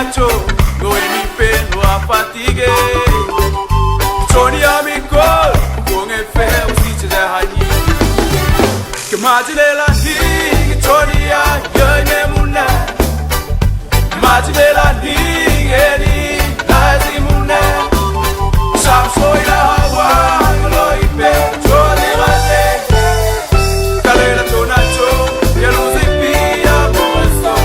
nacho, no es mi pelo a fatigue. Tony amico, con el feo si te deja allí. Que majile la hi, Tony a yo me muna. Majile la hi, eri la zimuna. Sam soy la hawa, lo ipe, Tony vale. Kalela to nacho, ya lo zipia mozo.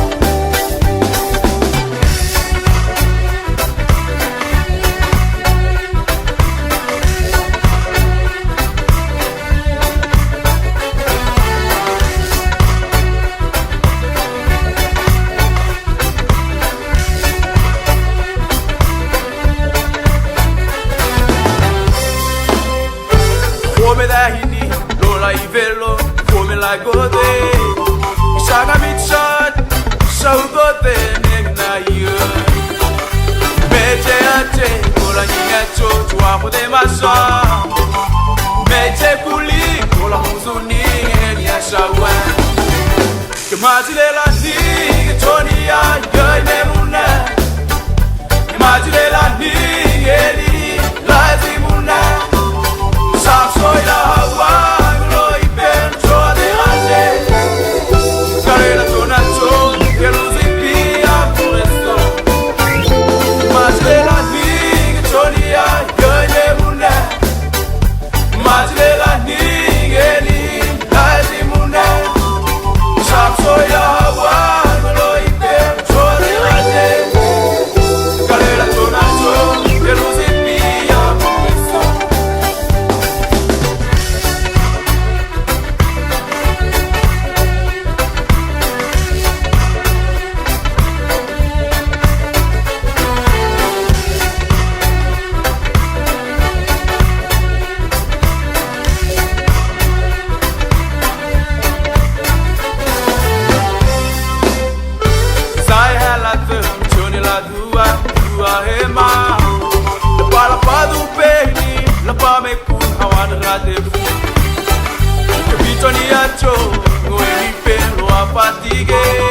Come da hini, lola I velo, come la gode. Shana mitchat, shaugote negna yo. Meche ate, kola ningacho, chuapo de masa. Meche kuli, kola huzuni, enya shawa. Kemajile la ni, Tony a yo nemuna. Kemajile la ni, eri la zimuna. Soy la agua, lo y pencho adelante. Carrera tonacho, que lo zipia por esto. Más de la niña, Tonia, yo en una. Más de la niña, ni la zimuna. Soy la agua, lo y pencho adelante. Carrera tonacho, que lo zipia por esto. Tony acho, no es mi pelo a fatigue.